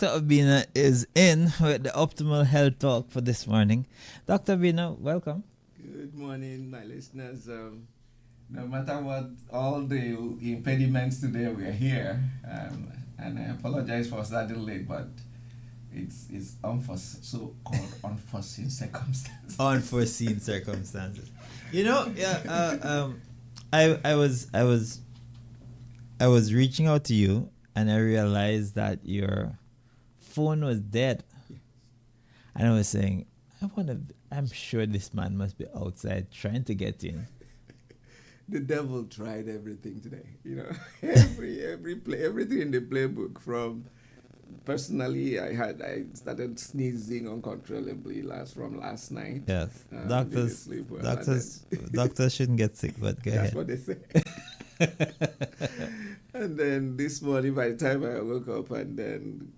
Dr. Abina is in with the Optimal Health Talk for this morning. Dr. Abina, welcome. Good morning, my listeners. No matter what, all the impediments today, we are here. And I apologize for starting late, but it's so-called unforeseen circumstances. Unforeseen circumstances. You know, I was reaching out to you, and I realized that your phone was dead. And I was saying, I'm sure this man must be outside trying to get in. The devil tried everything today. You know, everything in the playbook. From personally, I started sneezing uncontrollably from last night. Yes, Didn't sleep well, doctors shouldn't get sick, but go ahead. That's what they say. And then this morning, by the time I woke up and then,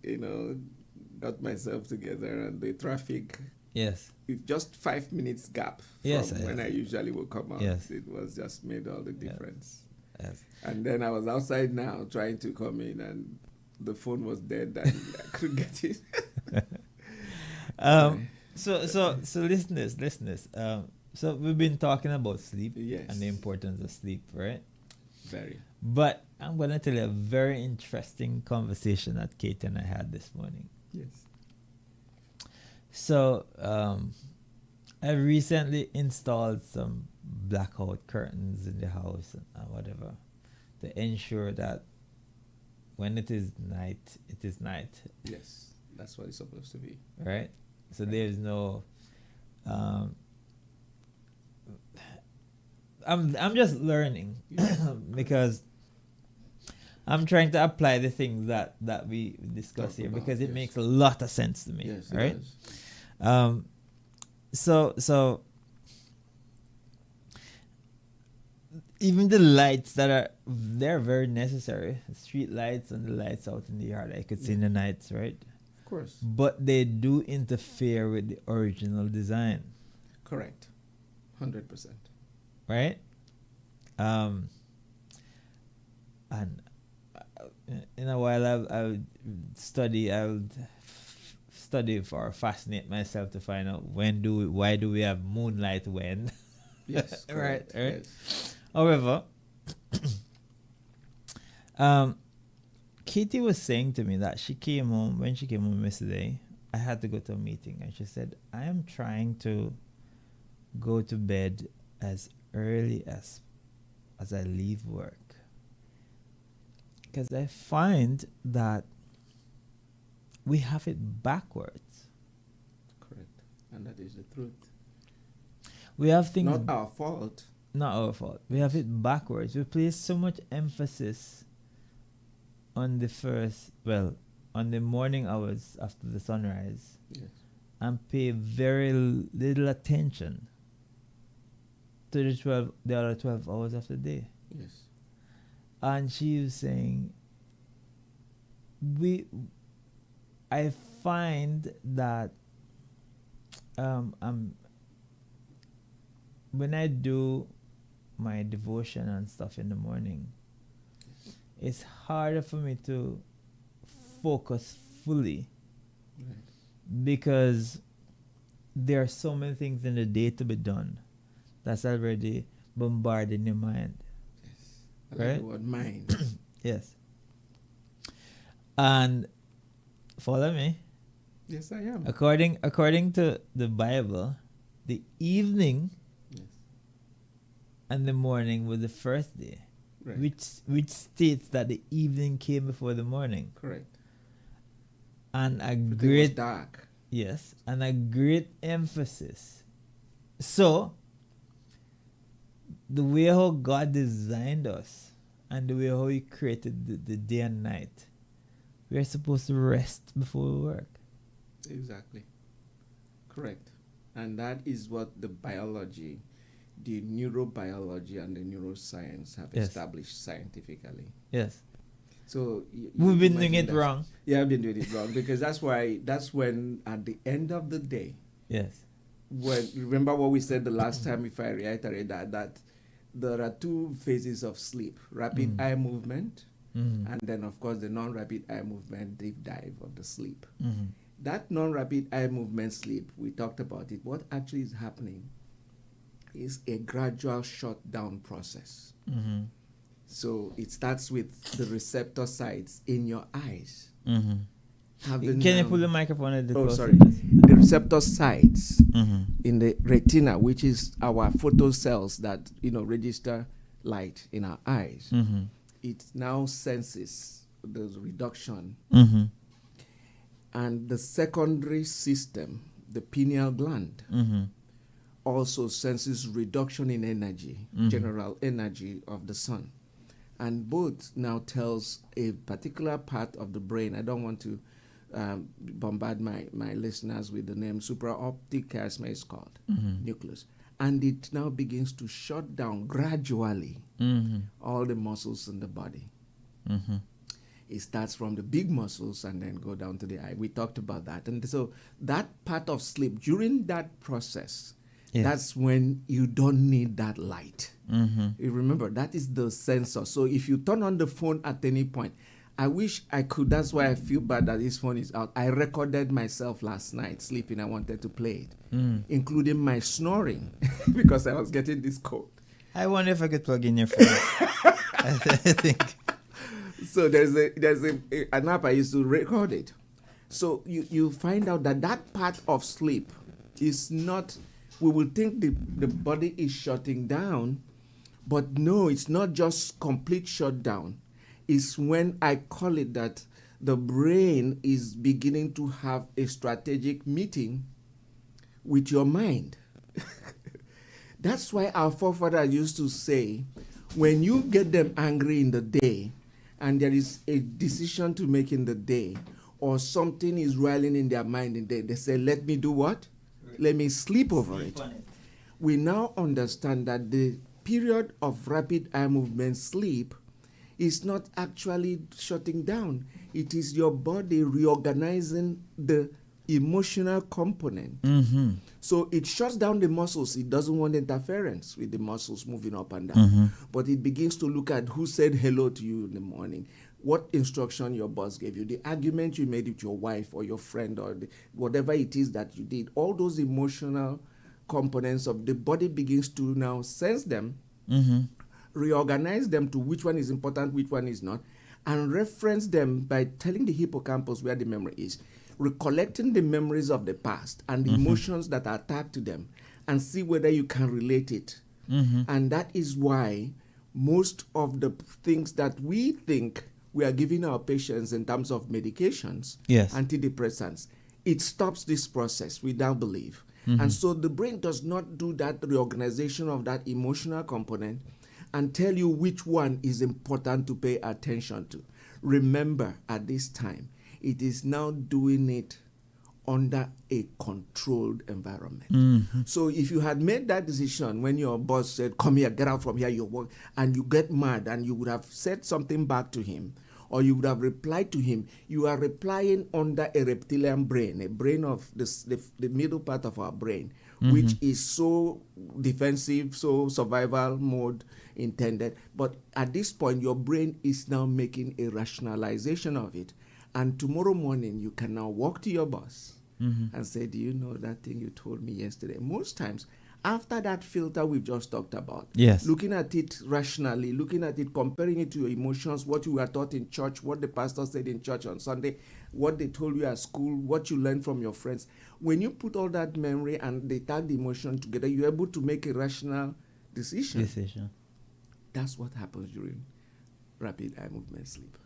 got myself together, and the traffic, Yes. with just 5 minutes gap from when I usually would come out, it was just made all the difference. Yes. And then I was outside now trying to come in, and the phone was dead and I couldn't get it. So listeners, so we've been talking about sleep and the importance of sleep, right? Very. But I'm going to tell you a very interesting conversation that Kate and I had this morning. Yes. So I recently installed some blackout curtains in the house and whatever to ensure that when it is night, it is night. Yes, that's what it's supposed to be. Right? So there's no... I'm just learning because I'm trying to apply the things that we discuss here because it makes a lot of sense to me. Yes, right? It does. So even the lights they're very necessary. Street lights and the lights out in the yard I could see in the nights, right? Of course. But they do interfere with the original design. Correct. 100%. Right? And in a while I would study for fascinate myself to find out why do we have moonlight when? Yes. Right. Yes. However, Katie was saying to me that when she came home yesterday, I had to go to a meeting, and she said, I am trying to go to bed as early as I leave work, because I find that we have it backwards. Correct. And that is the truth. We have things... Not our fault. Not our fault. We have it backwards. We place so much emphasis on on the morning hours after the sunrise. Yes. And pay very little attention to the other 12 hours of the day. Yes. And she was saying, I find that when I do my devotion and stuff in the morning, it's harder for me to focus fully because there are so many things in the day to be done that's already bombarding your mind. Yes. I like right? the word mind. Yes. And follow me. Yes, I am. According to the Bible, the evening and the morning was the first day, right. which states that the evening came before the morning. Correct. And It was dark. Yes, and a great emphasis. So, the way how God designed us and the way how He created the day and night, we are supposed to rest before we work. Exactly. Correct. And that is what the biology, the neurobiology and the neuroscience have established scientifically. Yes. So we've been doing it wrong. Yeah, I've been doing it wrong because that's when at the end of the day. Yes. Remember what we said the last time, if I reiterate that there are two phases of sleep: rapid eye movement And then, of course, the non-rapid eye movement deep dive of the sleep. Mm-hmm. That non-rapid eye movement sleep, we talked about it. What actually is happening is a gradual shutdown process. Mm-hmm. So it starts with the receptor sites in your eyes. Mm-hmm. Having, Can you pull the microphone at the oh, closer? sorry. The receptor sites Mm-hmm. in the retina, which is our photo cells that register light in our eyes. Mm-hmm. It now senses the reduction, Mm-hmm. and the secondary system, the pineal gland, Mm-hmm. also senses reduction in energy, general energy of the sun. And both now tells a particular part of the brain. I don't want to bombard my listeners with the name supraoptic chiasma is called, nucleus. And it now begins to shut down gradually all the muscles in the body. Mm-hmm. It starts from the big muscles and then go down to the eye. We talked about that. And so that part of sleep, during that process, Yes. that's when you don't need that light. Mm-hmm. You remember, that is the sensor. So if you turn on the phone at any point, I wish I could. That's why I feel bad that this phone is out. I recorded myself last night sleeping. I wanted to play it, including my snoring because I was getting this cold. I wonder if I could plug in your phone. I think. So there's an app I used to record it. So you find out that part of sleep is not. We will think the body is shutting down, but no, it's not just complete shutdown. It's when I call it that the brain is beginning to have a strategic meeting with your mind. That's why our forefathers used to say, when you get them angry in the day and there is a decision to make in the day, or something is riling in their mind in the day, they say, let me do what? Let me sleep over it. We now understand that the period of rapid eye movement sleep is not actually shutting down. It is your body reorganizing the emotional component. Mm-hmm. So it shuts down the muscles. It doesn't want interference with the muscles moving up and down. But it begins to look at who said hello to you in the morning, what instruction your boss gave you, the argument you made with your wife or your friend, or whatever it is that you did. All those emotional components of the body begins to now sense them, reorganize them to which one is important, which one is not, and reference them by telling the hippocampus where the memory is, recollecting the memories of the past and the emotions that are attached to them, and see whether you can relate it. And that is why most of the things that we think we are giving our patients in terms of medications, Yes. antidepressants, it stops this process, we now believe. And so the brain does not do that reorganization of that emotional component and tell you which one is important to pay attention to. Remember, at this time, it is now doing it under a controlled environment. So if you had made that decision when your boss said, come here, get out from here, you work, and you get mad and you would have said something back to him, or you would have replied to him, you are replying under a reptilian brain, a brain of the middle part of our brain, which is so defensive, so survival mode intended. But at this point, your brain is now making a rationalization of it. And tomorrow morning, you can now walk to your boss and say, do you know that thing you told me yesterday? Most times, after that filter we've just talked about, Yes. looking at it rationally, looking at it, comparing it to your emotions, what you were taught in church, what the pastor said in church on Sunday, what they told you at school, what you learned from your friends. When you put all that memory and they tag the emotion together, you're able to make a rational decision. That's what happens during rapid eye movement sleep.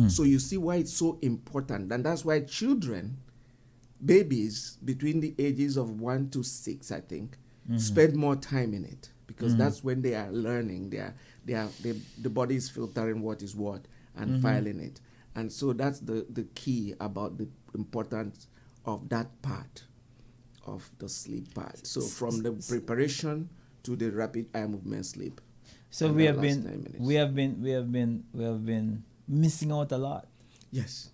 So you see why it's so important. And that's why children, babies between the ages of 1 to 6, I think, spend more time in it, because that's when they are learning. The body is filtering what is what and filing it. And so that's the key about the importance of that part of the sleep part. So from the preparation to the rapid eye movement sleep. So we have been missing out a lot. Yes.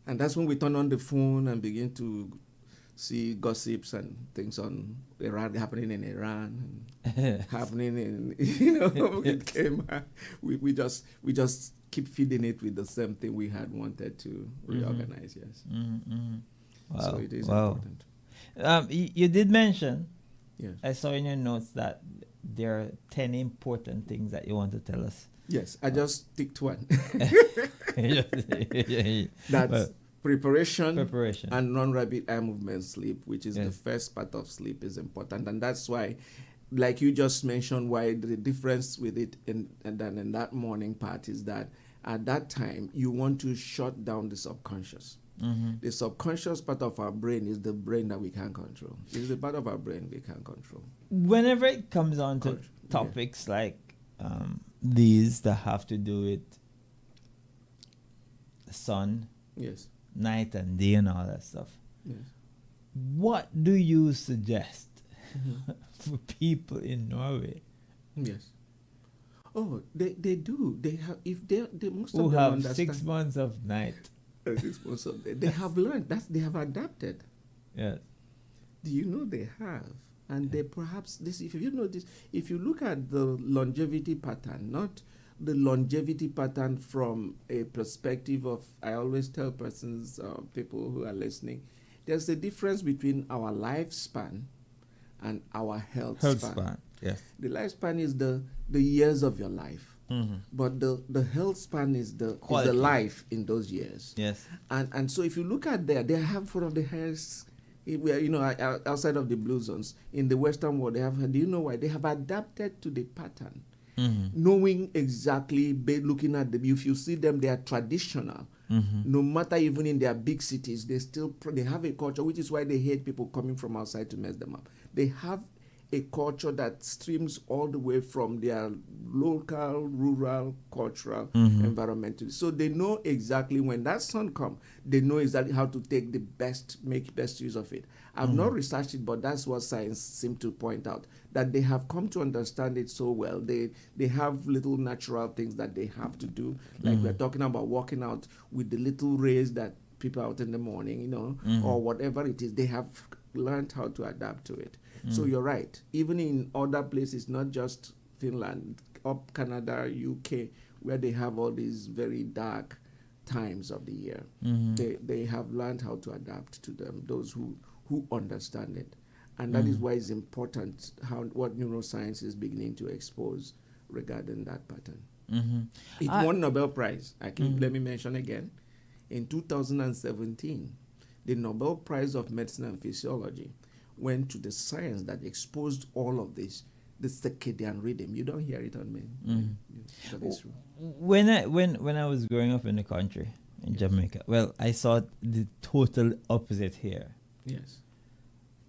And that's when we turn on the phone and begin to see gossips and things on Iran, happening in Iran, and happening in, it came, we just keep feeding it with the same thing we had wanted to reorganize. Yes. Wow. So it is wow. important. You did mention, Yes. I saw in your notes that there are 10 important things that you want to tell us. Yes. I just ticked one. That's That's preparation preparation. and non-rapid eye movement sleep, which is the Yes. first part of sleep, is important. And that's why, like you just mentioned, why the difference with it and then in that morning part is that at that time you want to shut down the subconscious. The subconscious part of our brain is the brain that we can't control. It's the part of our brain we can't control. Whenever it comes on to topics like these that have to do with the sun, Yes. night and day and all that stuff, Yes. what do you suggest for people in Norway Yes. Oh, they do. They have, if they most who of them have understand. 6 months of night? 6 months of they have learned that they have adapted. Yes. Do you know they have? And they perhaps this, if you know this, if you look at the longevity pattern, not the longevity pattern from a perspective of, I always tell persons, people who are listening, there's a difference between our lifespan and our health span. Yes. The lifespan is the years of your life. But the health span is the life in those years. Yes. And so if you look at there, they have one of the highest, outside of the blue zones in the Western world. They have. Do you know why? They have adapted to the pattern, knowing exactly. Looking at them, if you see them, they are traditional. No matter even in their big cities, they have a culture, which is why they hate people coming from outside to mess them up. They have a culture that streams all the way from their local, rural, cultural environment. So they know exactly when that sun comes, they know exactly how to make best use of it. I've not researched it, but that's what science seems to point out, that they have come to understand it so well. They have little natural things that they have to do. Like we're talking about walking out with the little rays that people out in the morning, or whatever it is, they have learned how to adapt to it. So you're right. Even in other places, not just Finland, up Canada, UK, where they have all these very dark times of the year, they have learned how to adapt to them, those who understand it. And that is why it's important what neuroscience is beginning to expose regarding that pattern. It won Nobel Prize. Let me mention again. In 2017, the Nobel Prize of Medicine and Physiology went to the science that exposed all of this, the circadian rhythm. You don't hear it on me. That is true. When I was growing up in the country, in Jamaica, well, I saw the total opposite here. Yes.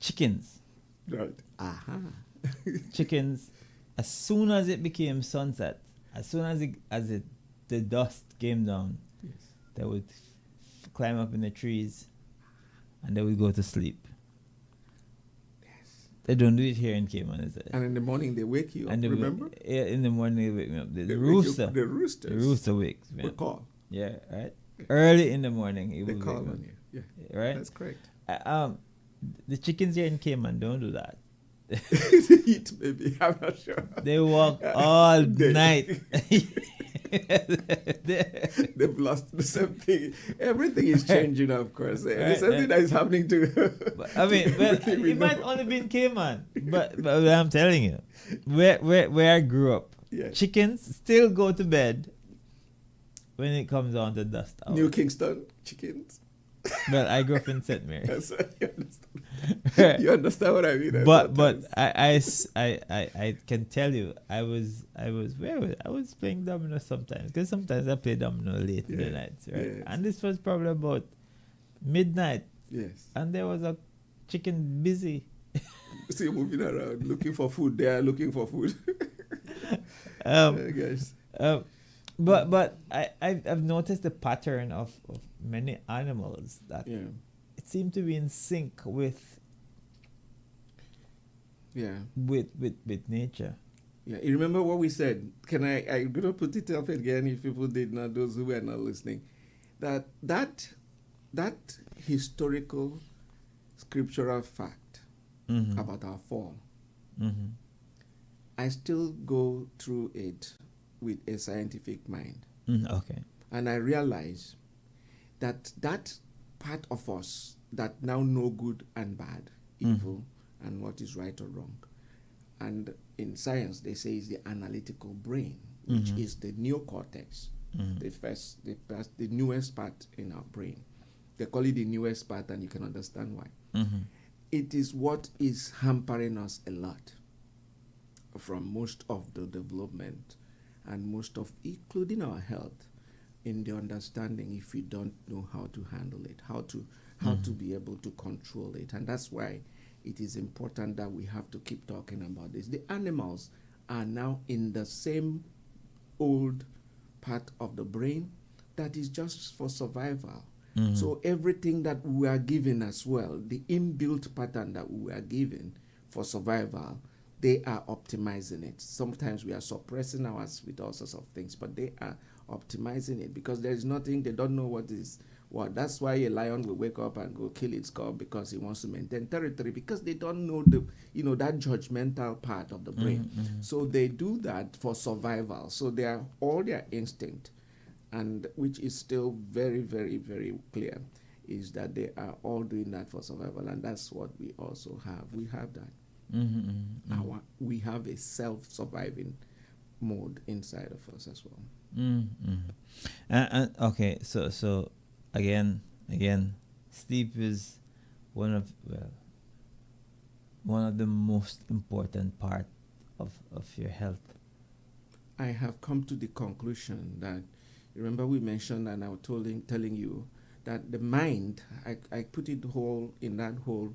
Chickens. Right. Aha. Chickens, as soon as it became sunset, as soon as the dust came down, Yes. they would climb up in the trees and they would go to sleep. They don't do it here in Cayman, is it? And in the morning they wake you up, And remember? In the morning they wake me up. The They wake rooster. you up, the roosters. The rooster wakes me will up. call. Yeah, right? Early in the morning he They will call wake me up. on you. Yeah. Right? That's correct. The chickens here in Cayman don't do that. Eat, maybe. I'm not sure. They walk all night. They've lost the same thing. Everything is changing, of course. Right, The same thing that is happening to. I mean, well, it might only be in Cayman, but I'm telling you, where I grew up, Yes. chickens still go to bed when it comes on to dust hour. New Kingston chickens. Well, I grew up in St. Mary. Yes, you understand. You understand what I mean? But I can tell you I was playing domino sometimes, because sometimes I play domino late in the nights, right? Yes. And this was probably about midnight, Yes. and there was a chicken busy. See you moving around, looking for food. They are looking for food. Guys. But I've noticed the pattern of many animals that it seemed to be in sync with nature. Yeah, you remember what we said? I'm going to put it up again if people did not, those who were not listening. That historical scriptural fact about our fall, I still go through it with a scientific mind. Okay. And I realize that that part of us that now know good and bad, evil, and what is right or wrong. And in science, they say it's the analytical brain, which is the neocortex, the newest part in our brain. They call it the newest part, and you can understand why. It is what is hampering us a lot from most of the development and most of, including our health, in the understanding if we don't know how to handle it, how to be able to control it. And that's why it is important that we have to keep talking about this. The animals are now in the same old part of the brain that is just for survival. So everything that we are given as well, the inbuilt pattern that we are given for survival, they are optimizing it. Sometimes we are suppressing ours with all sorts of things, but they are optimizing it because there is nothing, they don't know what is what. That's why a lion will wake up and go kill its cub because he wants to maintain territory, because they don't know that judgmental part of the brain. So they do that for survival. So they are all their instinct, and which is still very, very, very clear, is that they are all doing that for survival, and that's what we also have. We have that. We have a self-surviving mode inside of us as well. And okay, so again, sleep is one of the most important part of your health. I have come to the conclusion that, remember we mentioned, and I was telling you that the mind, I put it whole in that whole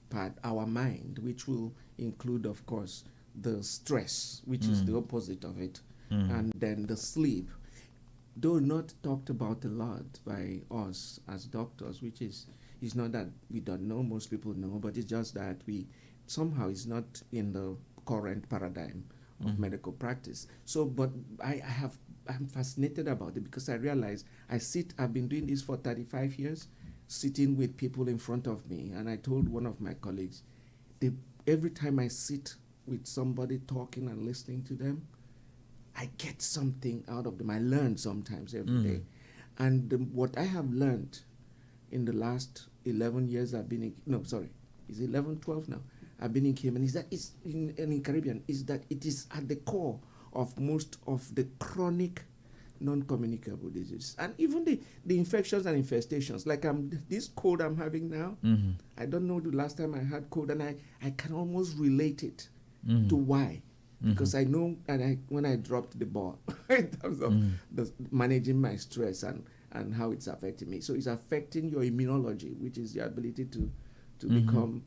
part, our mind, which will include, of course, the stress, which is the opposite of it, and then the sleep, though not talked about a lot by us as doctors, which is not that we don't know, most people know, but it's just that we somehow is not in the current paradigm of medical practice. So, but I'm fascinated about it because I realize I've been doing this for 35 years, sitting with people in front of me, and I told one of my colleagues, every time I sit with somebody talking and listening to them, I get something out of them. I learn sometimes every day. And what I have learned in the last 11 years I've been is 11, 12 now, I've been in Cayman, is that it's in Caribbean, is that it is at the core of most of the chronic non-communicable diseases. And even the infections and infestations, like this cold I'm having now, I don't know the last time I had cold, and I can almost relate it to why. Because I know, and when I dropped the ball in terms of managing my stress and how it's affecting me. So it's affecting your immunology, which is the ability to become,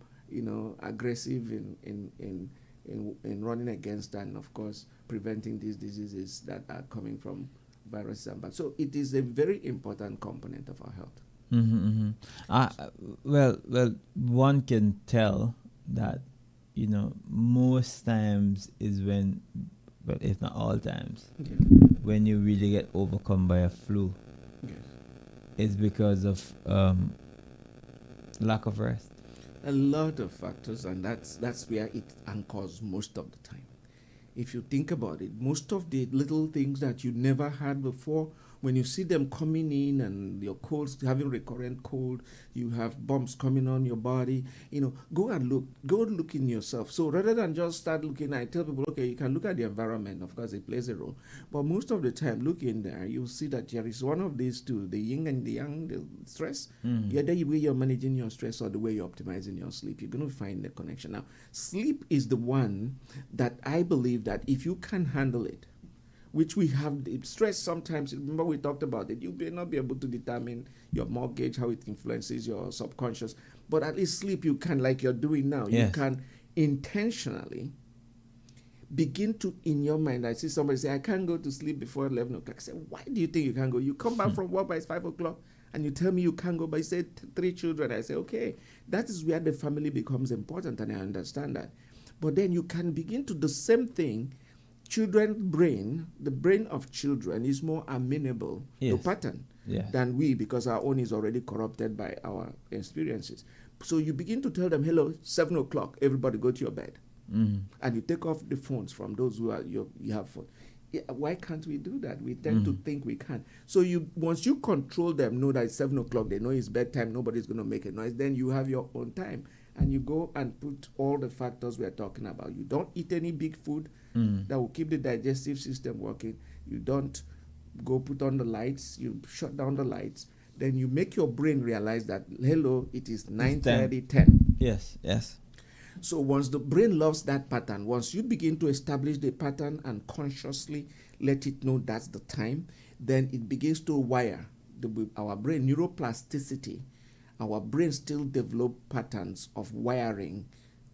aggressive in running against and, of course, preventing these diseases that are coming from viruses and bacteria. So it is a very important component of our health. Well, one can tell that, most times is when, well, if not all times, when you really get overcome by a flu, it's because of lack of rest. A lot of factors, and that's where it anchors most of the time. If you think about it, most of the little things that you never had before, when you see them coming in and your colds, having recurrent cold, you have bumps coming on your body, go look in yourself. So rather than just start looking, I tell people, okay, you can look at the environment, of course it plays a role, but most of the time, look in there, you'll see that there is one of these two, the yin and the yang, the stress. Either the way you're managing your stress or the way you're optimizing your sleep, you're going to find the connection. Now, sleep is the one that I believe that if you can handle it, which we have stress sometimes, remember we talked about it, you may not be able to determine your mortgage, how it influences your subconscious, but at least sleep you can, like you're doing now, you can intentionally begin to, in your mind, I see somebody say, I can't go to sleep before 11 o'clock. I say, why do you think you can't go? You come back from work by 5 o'clock and you tell me you can't go, but you say 3 children. I say, okay, that is where the family becomes important, and I understand that. But then you can begin to do the same thing. Children's brain, the brain of children is more amenable to pattern than we, because our own is already corrupted by our experiences. So you begin to tell them, hello, 7 o'clock, everybody go to your bed. And you take off the phones from those who are you have phone. why can't we do that? We tend to think we can't. So once you control them, know that it's 7 o'clock, they know it's bedtime, nobody's going to make a noise, then you have your own time. And you go and put all the factors we're talking about. You don't eat any big food that will keep the digestive system working. You don't go put on the lights. You shut down the lights. Then you make your brain realize that, hello, it is 9:30, 10. Yes, yes. So once the brain loves that pattern, once you begin to establish the pattern and consciously let it know that's the time, then it begins to wire our brain, neuroplasticity. Our brain still develop patterns of wiring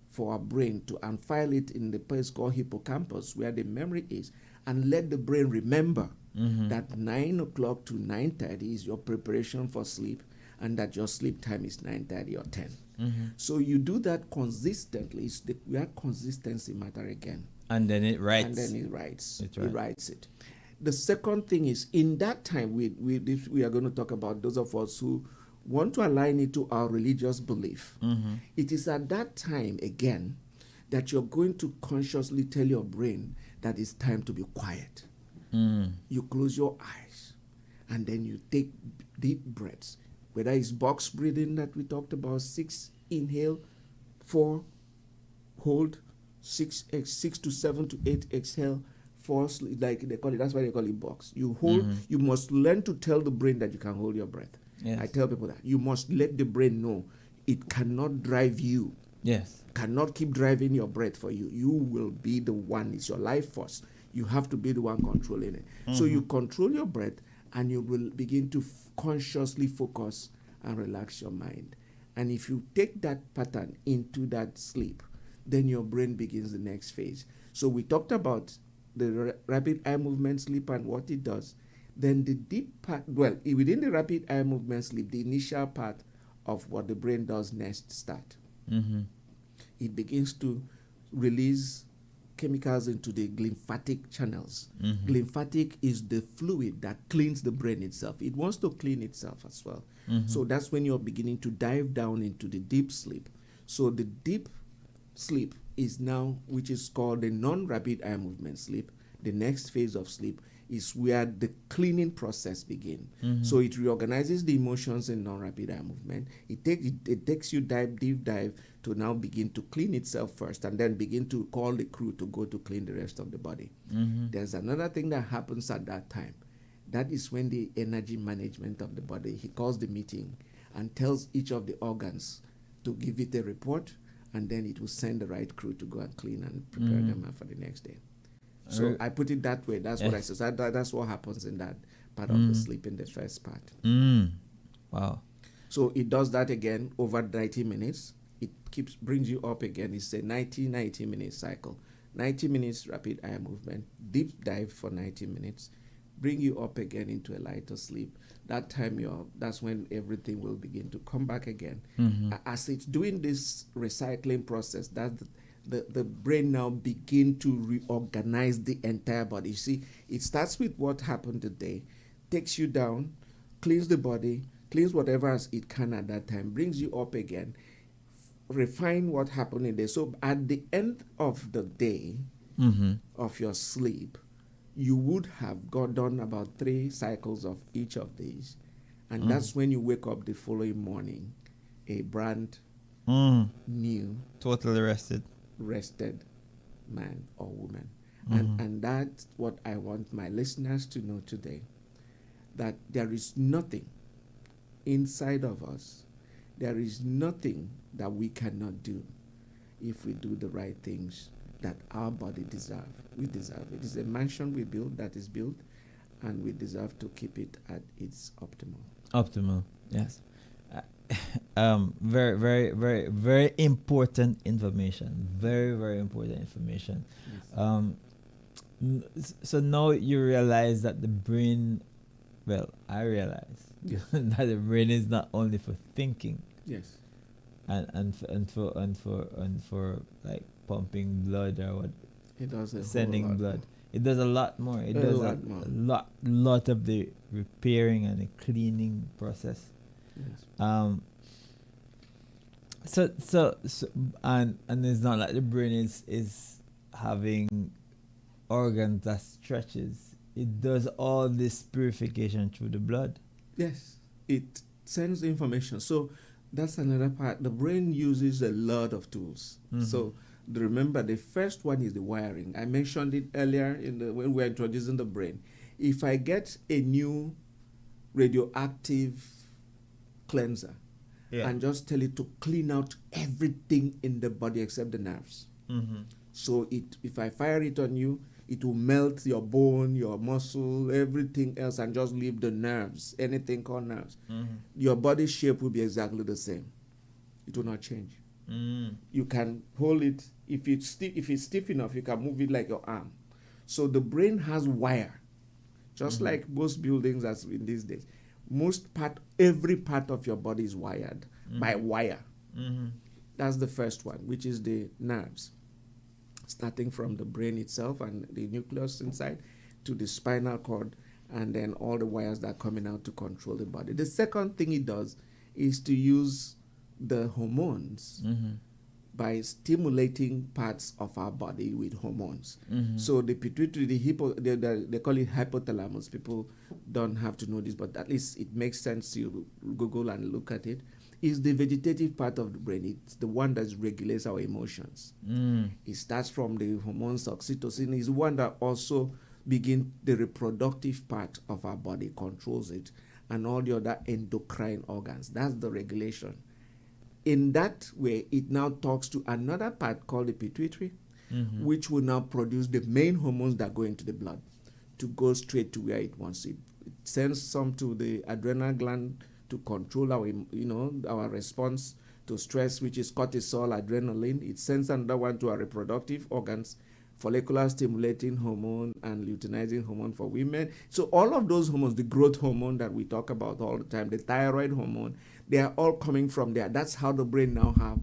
for our brain to unfile it in the place called hippocampus, where the memory is, and let the brain remember that 9 o'clock to 9:30 is your preparation for sleep, and that your sleep time is 9:30 or 10. So you do that consistently. We are consistency matter again. And then it writes. And then it writes. It writes it. The second thing is, in that time, we are going to talk about those of us who want to align it to our religious belief. It is at that time, again, that you're going to consciously tell your brain that it's time to be quiet. You close your eyes, and then you take deep breaths. Whether it's box breathing that we talked about, 6 inhale, 4 hold, 6 to 7 to 8 exhale, 4 sleep, like they call it. That's why they call it box. You hold. You must learn to tell the brain that you can hold your breath. Yes. I tell people that you must let the brain know it cannot drive you. Yes. Cannot keep driving your breath for you. You will be the one. It's your life force. You have to be the one controlling it. So you control your breath, and you will begin to consciously focus and relax your mind. And if you take that pattern into that sleep, then your brain begins the next phase. So we talked about the rapid eye movement sleep and what it does. Then the deep part, within the rapid eye movement sleep, the initial part of what the brain does next start. It begins to release chemicals into the glymphatic channels. Glymphatic is the fluid that cleans the brain itself. It wants to clean itself as well. So that's when you're beginning to dive down into the deep sleep. So the deep sleep is now, which is called the non-rapid eye movement sleep. The next phase of sleep is where the cleaning process begins. So it reorganizes the emotions in non-rapid eye movement. It takes you deep dive to now begin to clean itself first, and then begin to call the crew to go to clean the rest of the body. There's another thing that happens at that time. That is when the energy management of the body, he calls the meeting and tells each of the organs to give it a report, and then it will send the right crew to go and clean and prepare them for the next day. So I put it that way. That's what I said. That's what happens in that part of the sleep, in the first part. Wow. So it does that again over 90 minutes. It brings you up again. It's a 90 minute cycle. 90 minutes rapid eye movement, deep dive for 90 minutes, bring you up again into a lighter sleep. That time that's when everything will begin to come back again. As it's doing this recycling process, the brain now begin to reorganize the entire body. You see, it starts with what happened today, takes you down, cleans the body, cleans whatever as it can at that time, brings you up again, refine what happened in there. So at the end of the day of your sleep, you would have done about 3 cycles of each of these. And that's when you wake up the following morning, a brand new, totally rested man or woman. And that's what I want my listeners to know today, that there is nothing inside of us, there is nothing that we cannot do if we do the right things that our body deserve. We deserve it. It's a mansion we build that is built, and we deserve to keep it at its optimal. Yes. Very, very, very, very important information. Very, very important information. Yes. So now you realize that the brain, I realize that the brain is not only for thinking. Yes. And for like pumping blood or what. It does sending blood. More. It does a lot more. It does a lot of the repairing and the cleaning process. Yes. So and it's not like the brain is having organs that stretches, it does all this purification through the blood. Yes, it sends information. So that's another part. The brain uses a lot of tools. So remember, the first one is the wiring. I mentioned it earlier when we were introducing the brain. If I get a new radioactive cleanser and just tell it to clean out everything in the body except the nerves. So if I fire it on you, it will melt your bone, your muscle, everything else, and just leave the nerves, anything called nerves. Your body shape will be exactly the same. It will not change. You can hold it. If it's stiff enough, you can move it like your arm. So the brain has wire, just like most buildings as in these days. Every part of your body is wired by wire. That's the first one, which is the nerves, starting from the brain itself and the nucleus inside to the spinal cord, and then all the wires that are coming out to control the body. The second thing it does is to use the hormones by stimulating parts of our body with hormones. So the pituitary, they call it hypothalamus. People don't have to know this, but at least it makes sense. You Google and look at it. Is the vegetative part of the brain. It's the one that regulates our emotions. It starts from the hormones oxytocin. It's the one that also begins the reproductive part of our body, controls it, and all the other endocrine organs. That's the regulation. In that way, it now talks to another part called the pituitary, which will now produce the main hormones that go into the blood to go straight to where it wants it. It sends some to the adrenal gland to control our response to stress, which is cortisol, adrenaline. It sends another one to our reproductive organs, follicular stimulating hormone and luteinizing hormone for women. So all of those hormones, the growth hormone that we talk about all the time, the thyroid hormone, they are all coming from there. That's how the brain now have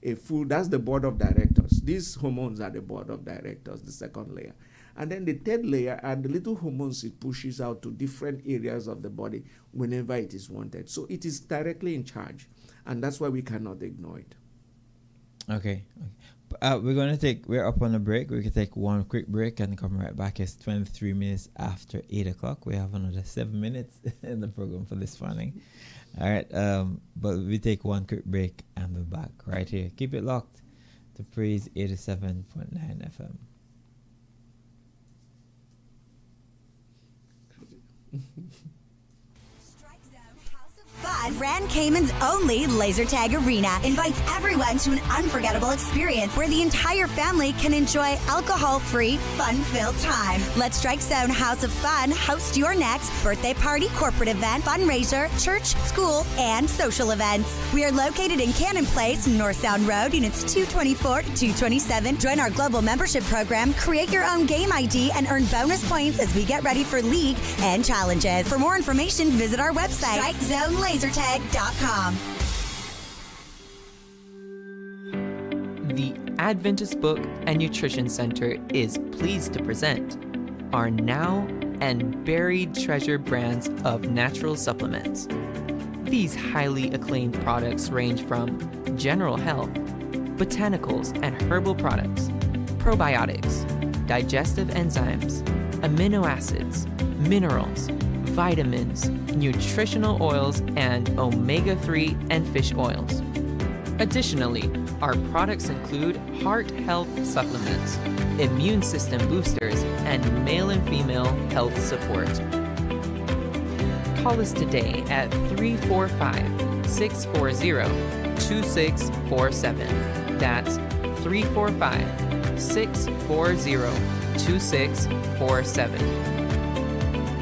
a full, that's the board of directors. These hormones are the board of directors, the second layer. And then the third layer are the little hormones it pushes out to different areas of the body whenever it is wanted. So it is directly in charge. And that's why we cannot ignore it. Okay. We're up on a break. We can take one quick break and come right back. It's 23 minutes after 8 o'clock. We have another 7 minutes in the program for this morning. All right. But we take one quick break and we're back right here. Keep it locked to Praise 87.9 FM. Fun. Grand Cayman's only laser tag arena invites everyone to an unforgettable experience where the entire family can enjoy alcohol-free, fun-filled time. Let Strike Zone House of Fun host your next birthday party, corporate event, fundraiser, church, school, and social events. We are located in Cannon Place, North Sound Road, units 224 to 227. Join our global membership program, create your own game ID, and earn bonus points as we get ready for league and challenges. For more information, visit our website, StrikeZoneLasertag.com. The Adventist Book and Nutrition Center is pleased to present our now and buried treasure brands of natural supplements. These highly acclaimed products range from general health, botanicals and herbal products, probiotics, digestive enzymes, amino acids, minerals, vitamins, nutritional oils, and omega-3 and fish oils. Additionally, our products include heart health supplements, immune system boosters, and male and female health support. Call us today at 345-640-2647. That's 345-640-2647.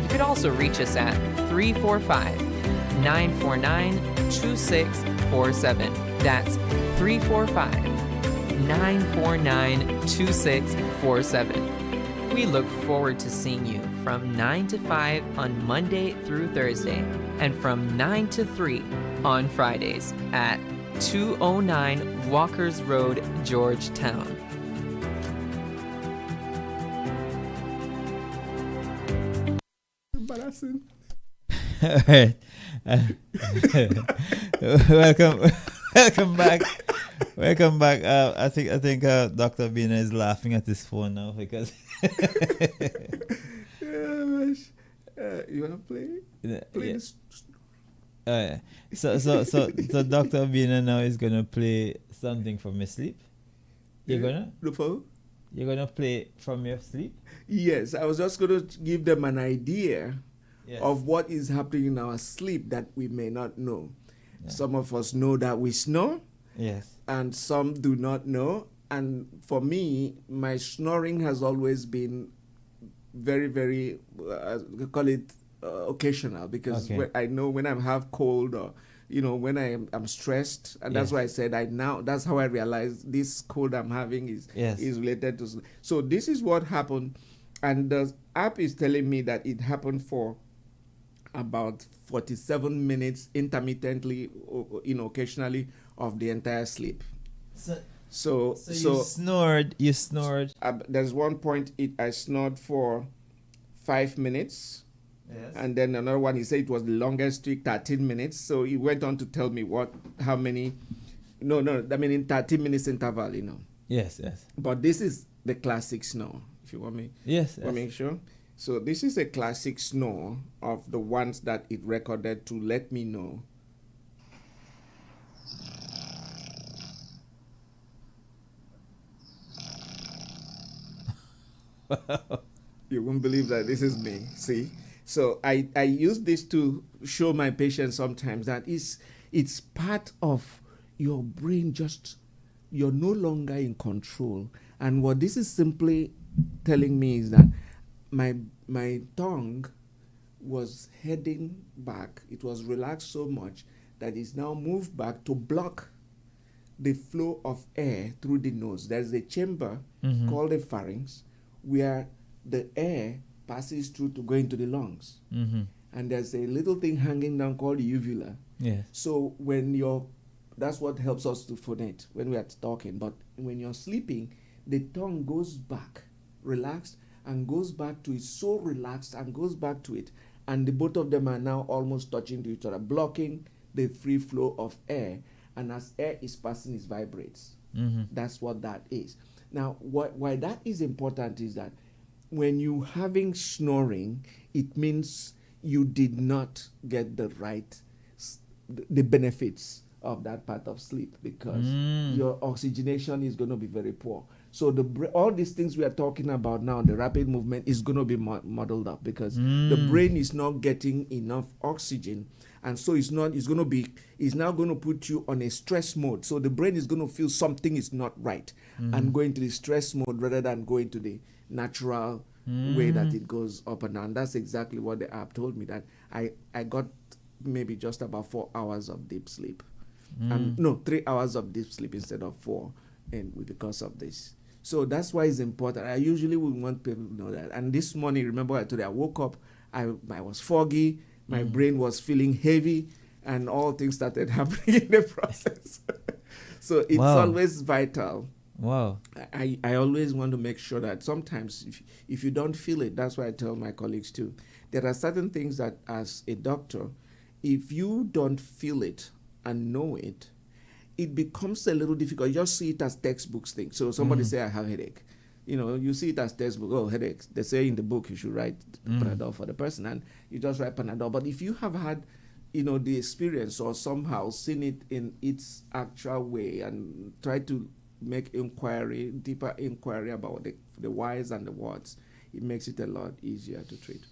You could also reach us at 345-949-2647. That's 345-949-2647. We look forward to seeing you from 9 to 5 on Monday through Thursday and from 9 to 3 on Fridays at 209 Walkers Road, Georgetown. Embarrassing. All right. Welcome back. Welcome back. I think Dr. Bina is laughing at his phone now because You wanna play? yeah. Please. Yeah. So Dr. Bina now is gonna play something from his sleep. You're gonna play from your sleep? Yes, I was just going to give them an idea Yes. of what is happening in our sleep that we may not know. Yeah. Some of us know that we snore, Yes. and some do not know. And for me, my snoring has always been very, very, we call it occasional, because Okay. I know when I have cold or, when I'm stressed, and that's Yes. why I said that's how I realized this cold I'm having is Yes. related to. So this is what happened, and the app is telling me that it happened for about 47 minutes intermittently, occasionally, of the entire sleep. So So you snored. there's one point I snored for 5 minutes. Yes. And then another one, he said it was the longest streak, 13 minutes. So he went on to tell me how many, in 13 minutes interval, Yes. But this is the classic snore, if you want me. Yes. Want to make sure? So this is a classic snore of the ones that it recorded to let me know. You won't believe that this is me. See? So I use this to show my patients sometimes that it's part of your brain, just you're no longer in control. And what this is simply telling me is that my tongue was heading back. It was relaxed so much that it's now moved back to block the flow of air through the nose. There's a chamber called the pharynx where the air passes through to go into the lungs. Mm-hmm. And there's a little thing hanging down called the uvula. Yes. So that's what helps us to phonate when we are talking. But when you're sleeping, the tongue goes back, relaxed, and goes back to it, so relaxed, and goes back to it. And the both of them are now almost touching to each other, blocking the free flow of air. And as air is passing, it vibrates. Mm-hmm. That's what that is. Now, why that is important is that when you having snoring, it means you did not get the benefits of that part of sleep, because your oxygenation is going to be very poor. So all these things we are talking about now, the rapid movement, is going to be muddled up, because the brain is not getting enough oxygen, and so it's now going to put you on a stress mode. So the brain is going to feel something is not right and go into the stress mode rather than go into the natural way that it goes up and down. That's exactly what the app told me, that I got maybe just about 4 hours of deep sleep. 3 hours of deep sleep instead of 4, and because of this. So that's why it's important. I usually would want people to know that. And this morning, remember I told you, I woke up, I was foggy, my brain was feeling heavy, and all things started happening in the process. So it's always vital. Wow. I always want to make sure that sometimes if you don't feel it, that's why I tell my colleagues too, there are certain things that as a doctor, if you don't feel it and know it, it becomes a little difficult. You just see it as textbooks thing. So somebody say, I have a headache. You see it as textbook. Oh, headaches. They say in the book you should write Panadol for the person, and you just write Panadol. But if you have had, the experience or somehow seen it in its actual way and try to make deeper inquiry about the whys and the whats, it makes it a lot easier to treat.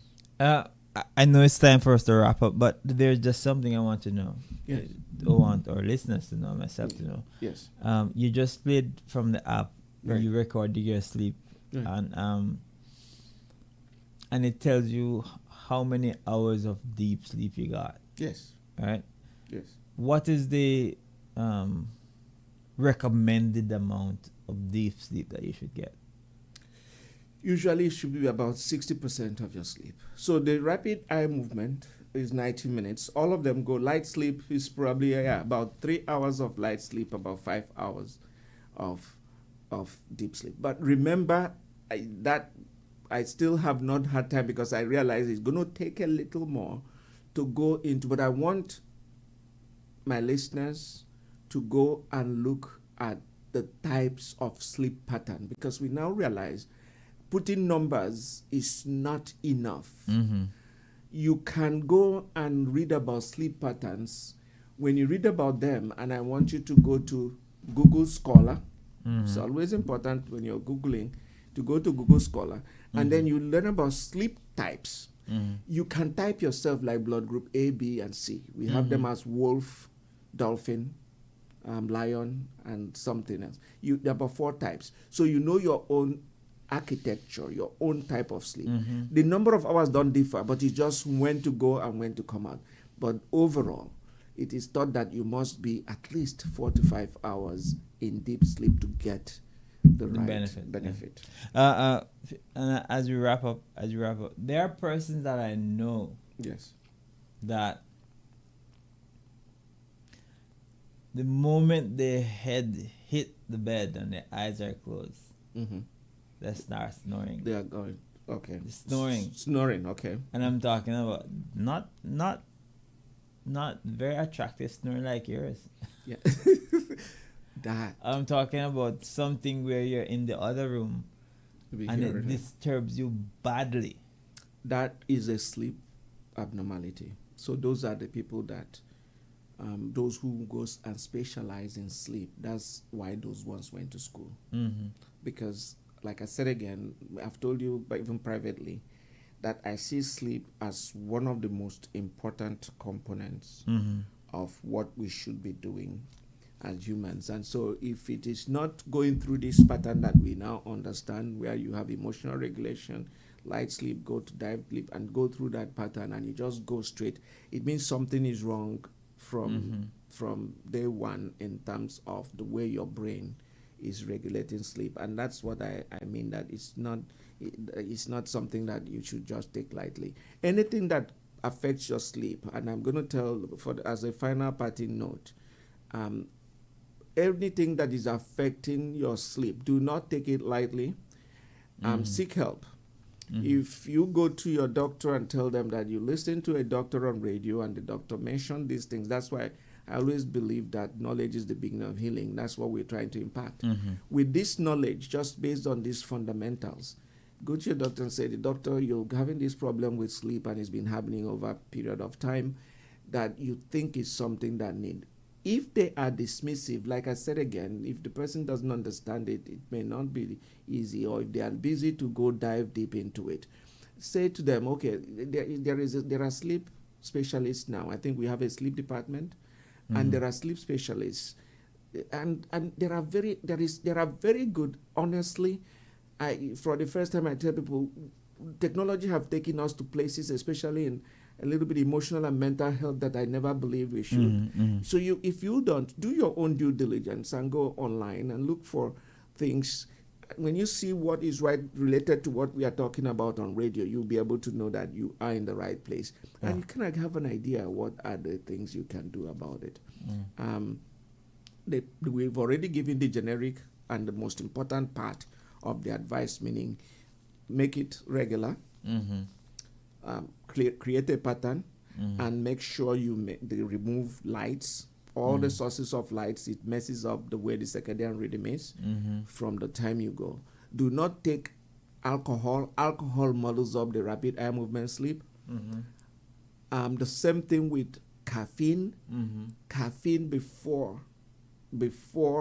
I know it's time for us to wrap up, but there's just something I want to know. Yes. I want our listeners to know, myself to know. Yes. You just played from the app where Right. you record your sleep, Right. and it tells you how many hours of deep sleep you got. Yes. Right? Yes. What is the recommended amount of deep sleep that you should get? Usually it should be about 60% of your sleep. So the rapid eye movement is 90 minutes. All of them go. Light sleep is probably about 3 hours of light sleep, about 5 hours of deep sleep. But remember that I still have not had time, because I realize it's going to take a little more to go into, but I want my listeners to go and look at the types of sleep pattern, because we now realize putting numbers is not enough. You can go and read about sleep patterns. When you read about them, and I want you to go to Google Scholar. It's always important when you're Googling to go to Google Scholar, and then you learn about sleep types. You can type yourself like blood group A, B, and C. We have them as wolf, dolphin, lion, and something else. There are about 4 types. So you know your own architecture, your own type of sleep. The number of hours don't differ, but it's just when to go and when to come out. But overall, it is thought that you must be at least 4 to 5 hours in deep sleep to get the right benefit. And as we wrap up, there are persons that I know, yes, that the moment their head hit the bed and their eyes are closed, they start snoring. They are going, okay. Snoring, okay. And I'm talking about not very attractive snoring like yours. Yeah. That. I'm talking about something where you're in the other room and it disturbs you badly. That is a sleep abnormality. So those are the people that, those who goes and specialize in sleep. That's why those ones went to school. Because, like I said again, I've told you, but even privately, that I see sleep as one of the most important components of what we should be doing as humans. And so if it is not going through this pattern that we now understand, where you have emotional regulation, light sleep, go to dive sleep, and go through that pattern, and you just go straight, it means something is wrong from day one in terms of the way your brain is regulating sleep. And that's what I mean, that it's not something that you should just take lightly. Anything that affects your sleep, and I'm going to tell as a final parting note, anything that is affecting your sleep, do not take it lightly. Seek help. If you go to your doctor and tell them that you listen to a doctor on radio and the doctor mentioned these things, that's why I always believe that knowledge is the beginning of healing. That's what we're trying to impact. With this knowledge, just based on these fundamentals, go to your doctor and say, the doctor, you're having this problem with sleep and it's been happening over a period of time that you think is something that need. If they are dismissive, like I said again, if the person doesn't understand it, it may not be easy, or if they are busy to go dive deep into it, say to them, okay, there are sleep specialists now. I think we have a sleep department, and there are sleep specialists, and there are very good. Honestly, for the first time I tell people, technology have taken us to places, especially in a little bit emotional and mental health, that I never believed we should. So if you don't, do your own due diligence and go online and look for things. When you see what is right related to what we are talking about on radio, you'll be able to know that you are in the right place. And you kind of have an idea what are the things you can do about it. We've already given the generic and the most important part of the advice, meaning make it regular. Create a pattern, and make sure you remove lights, all the sources of lights. It messes up the way the circadian rhythm is from the time you go. Do not take alcohol. Alcohol muddles up the rapid eye movement sleep. The same thing with caffeine. Caffeine before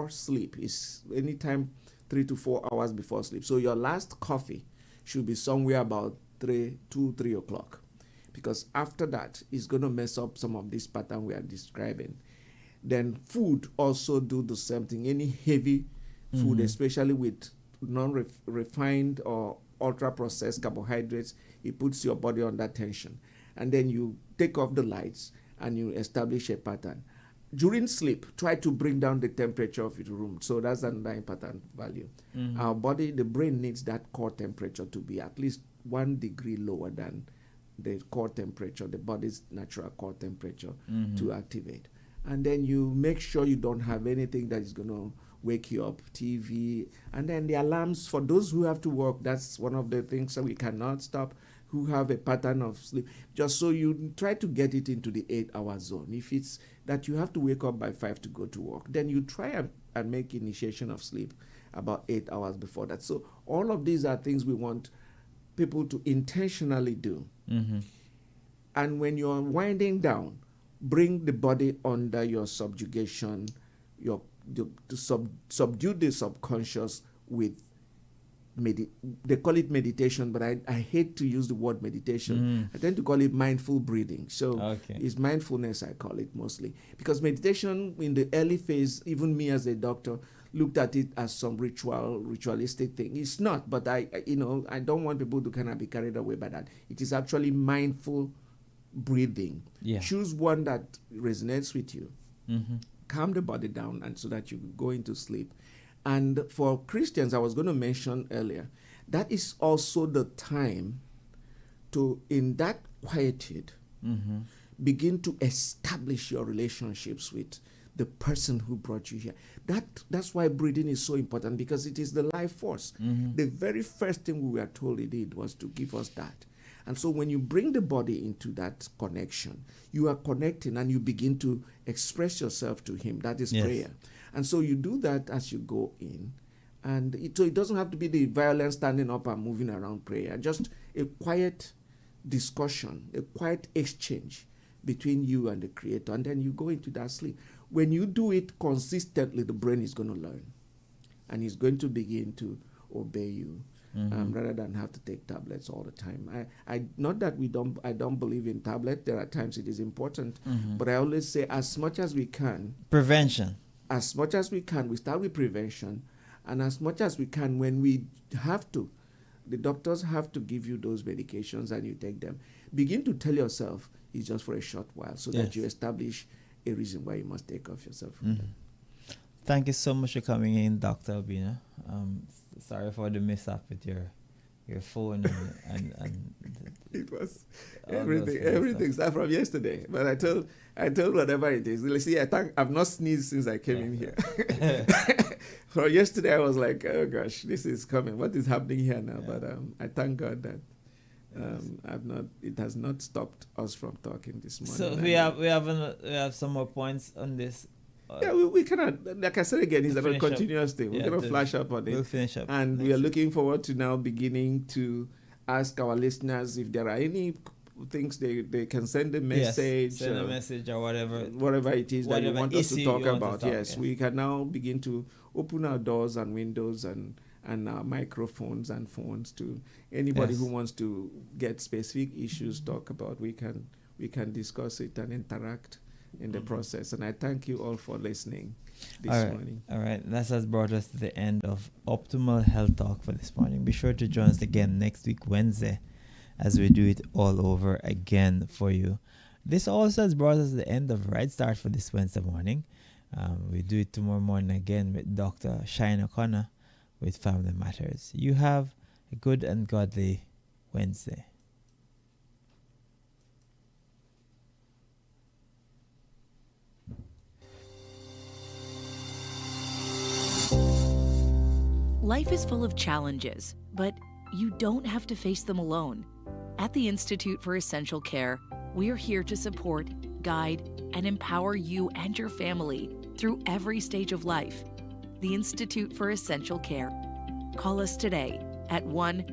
sleep is anytime 3 to 4 hours before sleep. So your last coffee should be somewhere about 3 o'clock, because after that it's going to mess up some of this pattern we are describing. Then food also do the same thing. Any heavy food, especially with non-refined or ultra-processed carbohydrates, it puts your body under tension. And then you take off the lights and you establish a pattern. During sleep, try to bring down the temperature of your room. So that's another important value. Our body, the brain needs that core temperature to be at least 1 degree lower than the core temperature, the body's natural core temperature, to activate. And then you make sure you don't have anything that is going to wake you up, TV. And then the alarms, for those who have to work, that's one of the things that we cannot stop. who have a pattern of sleep, just so you try to get it into the 8-hour zone. If it's that you have to wake up by 5 to go to work, then you try and make initiation of sleep about 8 hours before that. So all of these are things we want people to intentionally do. Mm-hmm. And when you're winding down, bring the body under your subjugation, subdue the subconscious with they call it meditation, but I hate to use the word meditation. I tend to call it mindful breathing. So it's mindfulness, I call it mostly. Because meditation in the early phase, even me as a doctor, looked at it as some ritualistic thing. It's not, but I don't want people to kind of be carried away by that. It is actually mindful breathing. Yeah. Choose one that resonates with you. Mm-hmm. Calm the body down, and so that you go into sleep. And for Christians, I was going to mention earlier, that is also the time to, in that quietude, begin to establish your relationships with the person who brought you here. That's why breathing is so important, because it is the life force. The very first thing we were told it did was to give us that. And so when you bring the body into that connection, you are connecting and you begin to express yourself to him. That is prayer. And so you do that as you go in. And so it doesn't have to be the violent standing up and moving around prayer. Just a quiet discussion, a quiet exchange between you and the Creator. And then you go into that sleep. When you do it consistently, the brain is going to learn. And it's going to begin to obey you. Rather than have to take tablets all the time. I not that I don't believe in tablet. There are times it is important, but I always say as much as we can. Prevention. As much as we can, we start with prevention, and as much as we can, when we have to, the doctors have to give you those medications and you take them. Begin to tell yourself it's just for a short while, so that you establish a reason why you must take off yourself from them. Thank you so much for coming in, Dr. Obinna. Sorry for the mishap with your phone and it was everything started from yesterday. But I told whatever it is. See, I've not sneezed since I came in here. From yesterday, I was like, oh gosh, this is coming. What is happening here now? But I thank God that it has not stopped us from talking this morning. So we have some more points on this. We cannot, like I said again, it's a continuous thing. We're going to flash up on it. We'll finish up. And we are looking forward to now beginning to ask our listeners if there are any things they can send a message. Send a message or whatever. Whatever it is that you want us to talk about. Yes, we can now begin to open our doors and windows and our microphones and phones to anybody who wants to get specific issues talk about. We can discuss it and interact in the process. And I thank you all for listening this morning. All right. That has brought us to the end of Optimal Health Talk for this morning. Be sure to join us again next week, Wednesday, as we do it all over again for you. This also has brought us to the end of Right Start for this Wednesday morning. We do it tomorrow morning again with Dr. Shine O'Connor with Family Matters. You have a good and godly Wednesday. Life is full of challenges, but you don't have to face them alone. At the Institute for Essential Care, we're here to support, guide, and empower you and your family through every stage of life. The Institute for Essential Care. Call us today at 1